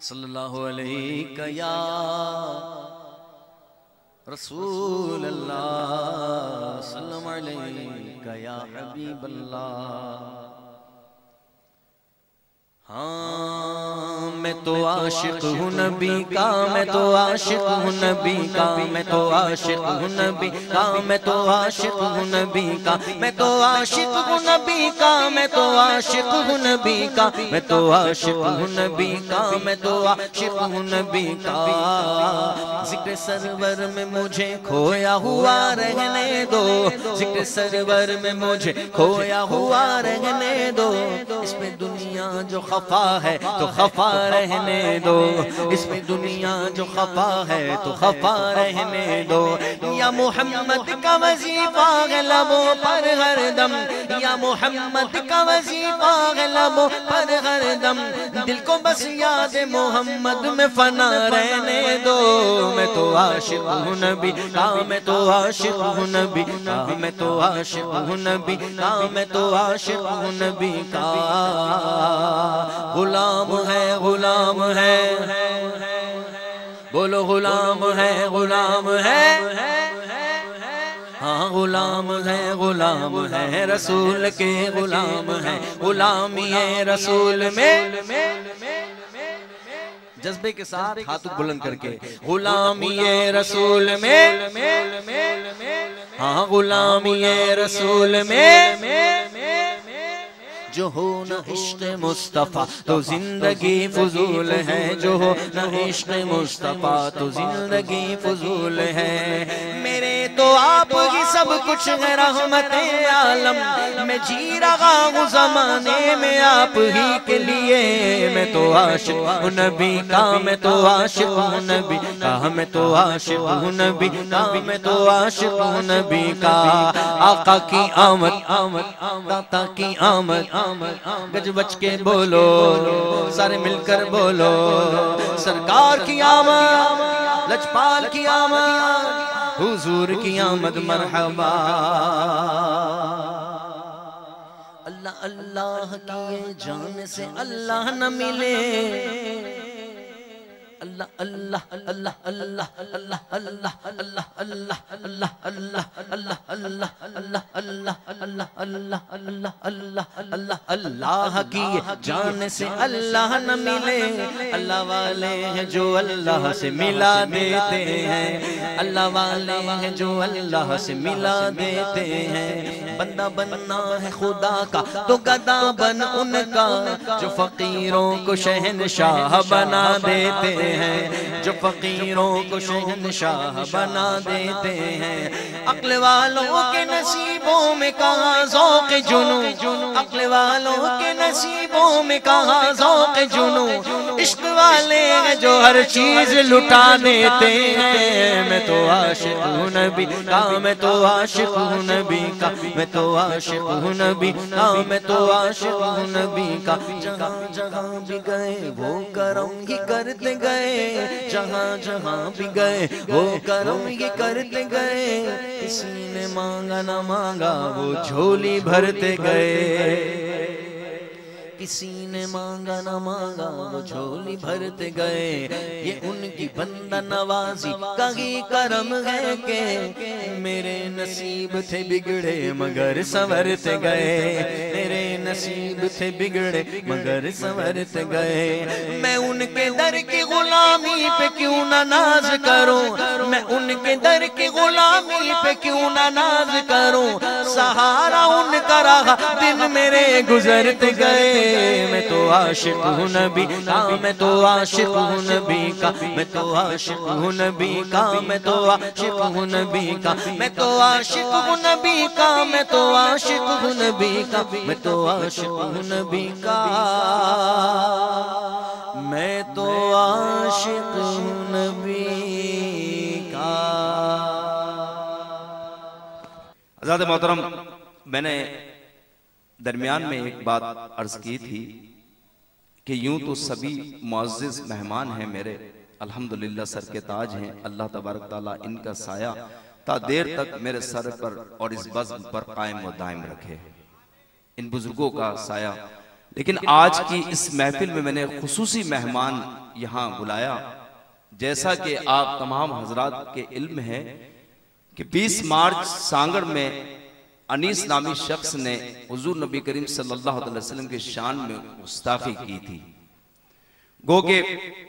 सल्लल्लाहु अलैहि या रसूल अल्लाह, सल्लम अलैका या हबीब अल्लाह। हाँ मैं तो आशिक हूँ नबी का, मैं तो आशिक हूँ नबी का, मैं तो आशिक हूँ नबी का, मैं तो आशिक हूँ नबी का, मैं तो आशिक हूँ नबी का, मैं तो आशिक हूँ नबी का, मैं तो आशिक हूँ नबी का, मैं तो आशिक हूँ नबी का। जिक्र सरवर में मुझे खोया हुआ रहने दो, जिक्र सरवर में मुझे खोया हुआ रहने दो। इसमें दुनिया जो खफा है तो खफा रहने दो, इसमें दुनिया जो खफा है तो खफा रहने दो। या मोहम्मद का वजीफा है लबों पर हरदम, या मोहम्मद का वजीफा है लबों पर हरदम। दिल को बस याद मोहम्मद में फना रहने दो। मैं तो आशिक हूँ नबी का, मैं तो आशिक हूँ नबी का, मैं तो आशिक हूँ नबी का, मैं तो आशिक हूँ नबी का। गुलाम है, गुलाम है, बोलो गुलाम है, गुलाम है। हाँ गुलाम है, गुलाम है, रसूल के गुलाम है, गुलामी है रसूल में। जज्बे के साथ हाथ बुलंद करके गुलामी है रसूल में, हाँ गुलामी है रसूल में। जो हो न इश्क़ मुस्तफ़ा तो जिंदगी फजूल है, जो हो न इश्क़ मुस्तफ़ा तो जिंदगी फजूल है। मेरे तो आप ही सब कुछ है रहमते आलम, मैं जी रहा हूँ ज़माने में आप ही के लिए। मैं तो आशिक हूँ नबी का, मैं तो आशिक हूँ नबी का, मैं तो आशिक हूँ नबी का, मैं तो आशिक हूँ नबी का। आका की आमद, आमद दाता की आमद, गज बच के बोलो सारे मिलकर बोलो। सरकार की आमद, लजपाल की आमद, हुजूर की आमद मरहबा। अल्लाह अल्लाह किए जान से अल्लाह न मिले, अल्लाह अल्लाह अल्लाह अल्लाह अल्लाह अल्लाह अल्लाह अल्लाह अल्लाह अल्लाह अल्लाह अल्लाह अल्लाह अल्लाह अल्लाह अल्लाह अल्लाह अल्लाह अल्लाह की जान से अल्लाह न मिले। अल्लाह वाले हैं जो अल्लाह से मिला देते हैं, अल्लाह वाले हैं जो अल्लाह से मिला देते हैं। बंदा बनना है खुदा का तो गदा बन उनका, जो फकीरों को शहनशाह बना देते हैं, जो फकीरों को शहनशाह बना देते हैं। अक्ल वालों के नसीबों में कहाँ ज़ौक़ जुनू, अक्ल वालों के नसीबों में कहाँ ज़ौक़ जुनू। इश्क वाले हैं जो हर चीज लुटा देते हैं। मैं तो आशिक हूँ नबी का, मैं तो आशिक हूँ नबी का, मैं तो आशिक हूँ नबी का, मैं तो आशिक हूँ नबी का। जहाँ जहाँ भी गए वो करम ही करते गए, जहाँ जहाँ भी गए वो करम ही करते गए। किसी ने मांगा ना मांगा वो झोली भरते गए, किसी ने मांगा ना मांगा वो झोली भरते गए। ये उनकी बंदा नवाजी का ही करम है के मेरे नसीब थे बिगड़े मगर संवरते गए, मेरे नसीब थे बिगड़े मगर संवरते गए। मैं उनके दर की गुलामी पे क्यों ना नाज करूं, मैं उनके दर की गुलामी पे क्यों ना नाज करूं। सहारा उनका रहा दिन मेरे गुजरते गए। मैं तो आशिक हूँ नबी का, मैं तो आशिक हूँ नबी का, मैं तो आशिक हूँ नबी का, मैं तो आशिक हूँ नबी का, मैं तो आशिक हूँ नबी का, मैं तो आशिक हूँ नबी का, मैं तो आशिक हूँ नबी का, मैं तो आशिक हूँ नबी का। आज़ाद मोहतरम, मैंने दरमियान में एक बात अर्ज की थी कि यूं तो सभी मुअज़्ज़िज़ मेहमान हैं मेरे, अल्हम्दुलिल्लाह सर के ताज हैं। अल्लाह तबारक ताला इनका साया ता देर तक मेरे सर पर और इस बज़्म पर कायम व दायम रखे। इन बुजुर्गों का साया लेकिन आज की इस महफिल में मैंने खुसूसी मेहमान यहाँ बुलाया। जैसा कि आप तमाम हजरात के इल्म है कि 20 मार्च सांगड़ में अनीस नामी शख्स ने हुजूर नबी करीम सल्लल्लाहु अलैहि वसल्लम के शान में गुस्ताखी की थी। गो के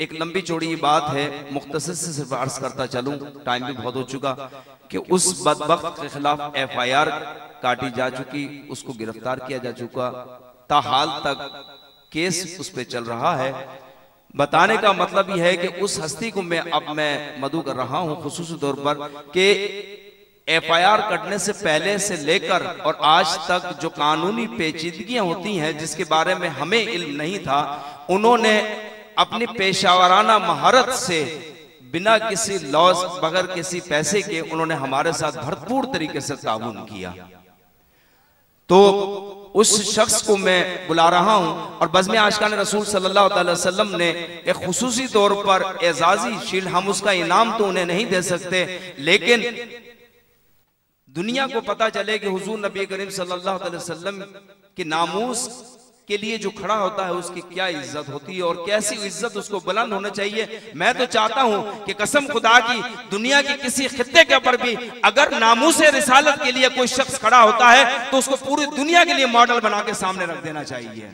एक लंबी चौड़ी बात है, मुख्तसर से सिर्फ अर्ज करता चलूं, टाइम भी बहुत हो चुका, कि उस बदबख्त के खिलाफ FIR काटी जा चुकी, उसको गिरफ्तार किया जा चुका, ताहाल तक केस उस पर चल रहा है। बताने का मतलब यह है कि उस हस्ती को मैं मदऊ कर रहा हूं खुसूसी तौर पर कि FIR कटने से पहले से लेकर और आज तक जो कानूनी पेचीदगियां होती हैं जिसके बारे में हमें इल्म नहीं था, उन्होंने अपनी पेशावराना महारत से बिना किसी लॉस, बगैर किसी पैसे के उन्होंने हमारे साथ भरपूर तरीके से ताउन किया। तो उस शख्स को मैं बुला रहा हूं और बज़्म आशिकान रसूल सल्लल्लाहु अलैहि वसल्लम ने एक खुसूसी तौर पर एजाजी शील्ड, हम उसका इनाम तो उन्हें नहीं दे सकते, लेकिन दुनिया को पता चले कि हुजूर नबी करीम सल्लल्लाहु अलैहि वसल्लम के नामूस के लिए जो खड़ा होता है उसकी क्या इज्जत होती है और कैसी इज्जत उसको बुलंद होना चाहिए। मैं तो चाहता हूं कि कसम खुदा की दुनिया की किसी खित्ते के ऊपर भी अगर नामूसे रिसालत के लिए कोई शख्स खड़ा होता है तो उसको पूरी दुनिया के लिए मॉडल बना के सामने रख देना चाहिए।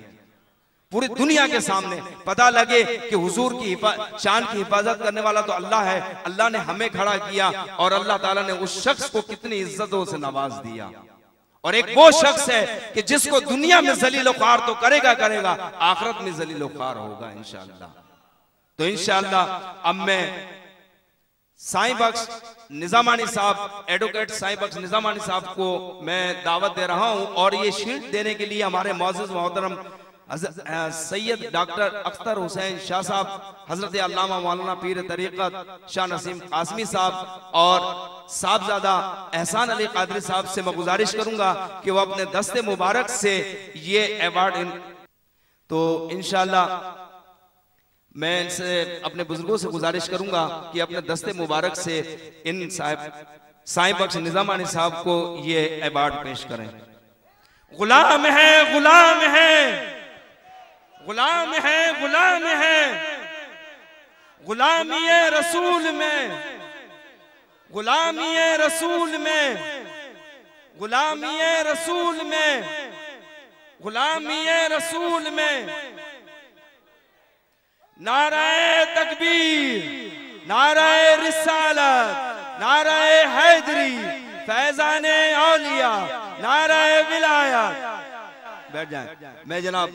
पूरी दुनिया के सामने पता लगे कि हुजूर की शान की हिफाजत करने वाला तो अल्लाह है, अल्लाह ने हमें खड़ा किया और अल्लाह ताला ने उस शख्स को कितनी इज्जतों से नवाज दिया। और एक वो शख्स है कि जिसको दुनिया में जलील ख्वार तो करेगा, आखिरत में जलील ख्वार होगा इंशाअल्लाह। तो इंशाअल्लाह अब मैं साईं बख्श निजामानी साहब, एडवोकेट साईं बख्श निजामानी साहब को मैं दावत दे रहा हूं और ये शील्ड देने के लिए हमारे मौजूद मोहतरम सैयद डॉक्टर अख्तर हुसैन शाह साहब, हजरत अल्लामा मौलाना पीर तरीक़त शाह नसीम कासमी साहब और साहबजादा एहसान अली कादरी साहब से मैं गुजारिश करूंगा कि वो अपने दस्ते मुबारक से ये अवार्ड तो इंशाअल्लाह मैं इनसे अपने बुजुर्गों से गुजारिश करूंगा कि अपने दस्ते मुबारक से इन साईं बख्श निजामानी साहब को ये अवार्ड पेश करें। गुलाम है, गुलाम है, गुलाम है, गुलाम है, गुलामी रसूल में, गुलामी रसूल में, गुलामी रसूल में, गुलामी रसूल में। नाराए तकबीर, नाराए रिसालत, नाराए हैदरी, फैजाने औलिया, नाराए विलायत। बैठ जाएं। मैं जनाब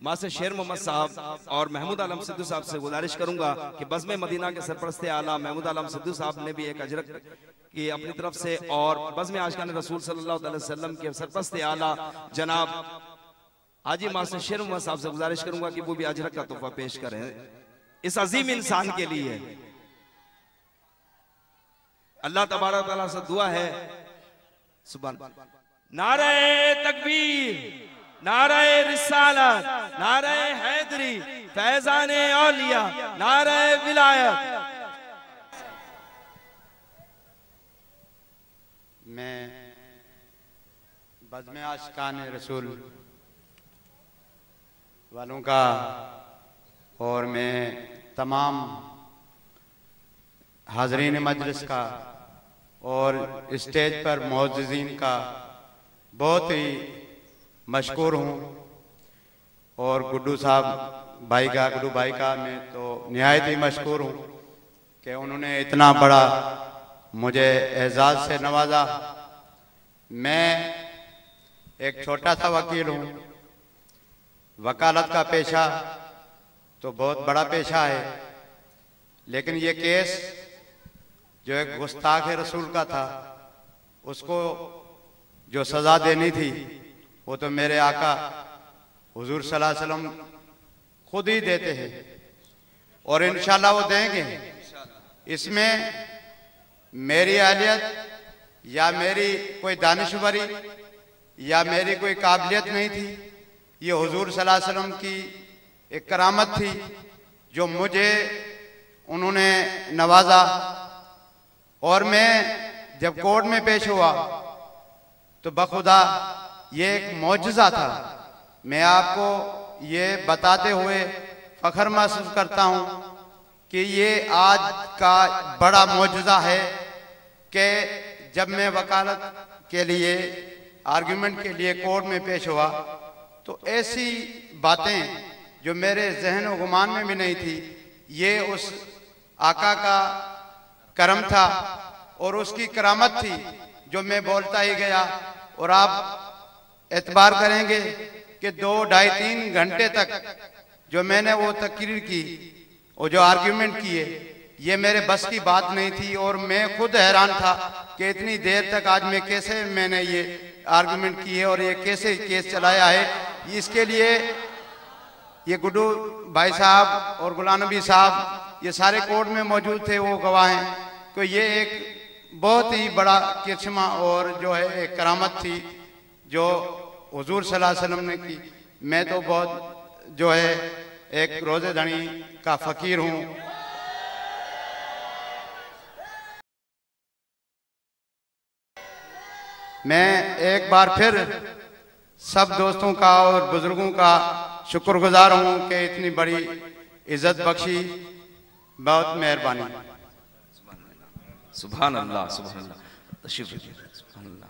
मास्टर शेर मोहम्मद साहब और महमूद आलम सिद्धू साहब से गुजारिश करूंगा कि बज़्म मदीना के सरपरस्ते आला महमूद आलम सिद्धू साहब ने भी एक अजरक की अपनी तरफ से और बज़्म आशिकान रसूल सल्लल्लाहु अलैहि वसल्लम के सरपरस्ते आला जनाब हाजी मास्टर शेर मोहम्मद साहब से गुजारिश करूंगा कि वो भी अजरक का तोहफा पेश करें इस अजीम इंसान के लिए। अल्लाह तबारक तआला से दुआ है। सुभान नाराए तकबीर, नाराए रिसालत, नाराए हैदरी, फैजाने औलिया, नाराए विलायत। मैं बज़्म आशिकान रसूल वालों का और मैं तमाम हाज़रीन मजलिस का और स्टेज पर मौजूदीन का बहुत ही मशकूर हूँ और गुड्डू साहब भाई का, गुड्डू भाई का मैं तो निहायत ही मशकूर हूँ कि उन्होंने इतना बड़ा मुझे एजाज़ से नवाजा। मैं एक छोटा सा वकील हूँ। वकालत का पेशा तो बहुत बड़ा पेशा है, लेकिन ये केस जो एक गुस्ताख रसूल का था उसको जो सज़ा देनी थी वो तो मेरे आका हुजूर सल्लल्लाहु अलैहि वसल्लम खुद ही देते हैं और इंशाल्लाह वो देंगे। इसमें मेरी अहलियत या मेरी कोई दानिशवरी या मेरी कोई काबिलियत नहीं थी, ये हुजूर सल्लल्लाहु अलैहि वसल्लम की एक करामत थी जो मुझे उन्होंने नवाजा। और मैं जब कोर्ट में पेश हुआ तो बखुदा ये एक मौजज़ा था मैं आपको ये बताते हुए फख्र महसूस करता हूँ कि ये आज का बड़ा मौजूदा है कि जब मैं वकालत के लिए आर्गुमेंट के लिए कोर्ट में पेश हुआ तो ऐसी बातें जो मेरे जहन व गुमान में भी नहीं थी, ये उस आका का करम था और उसकी करामत थी जो मैं बोलता ही गया। और आप एतबार करेंगे कि 2, 2.5, 3 घंटे तक जो मैंने वो तकरीर की और जो आर्ग्यूमेंट किए, ये मेरे बस की बात नहीं थी। और मैं खुद हैरान था कि इतनी देर तक आज मैं कैसे मैंने ये आर्ग्यूमेंट किए और ये कैसे केस चलाया है। इसके लिए ये गुड्डू भाई साहब और गुलाम नबी साहब ये सारे कोर्ट में मौजूद थे, वो गवाह हैं। तो ये एक बहुत ही बड़ा किस्मा और जो है एक करामत थी जो हुजूर सल्लल्लाहु अलैहि वसल्लम ने की। मैं तो बहुत जो है एक रोजे धनी का फकीर हूँ। मैं एक बार फिर सब दोस्तों का और बुजुर्गों का शुक्रगुजार हूँ कि इतनी बड़ी इज्जत बख्शी। बहुत मेहरबानी। सुभान अल्लाह, सुभान अल्लाह। तशरीफ रखिए। सुभान अल्लाह।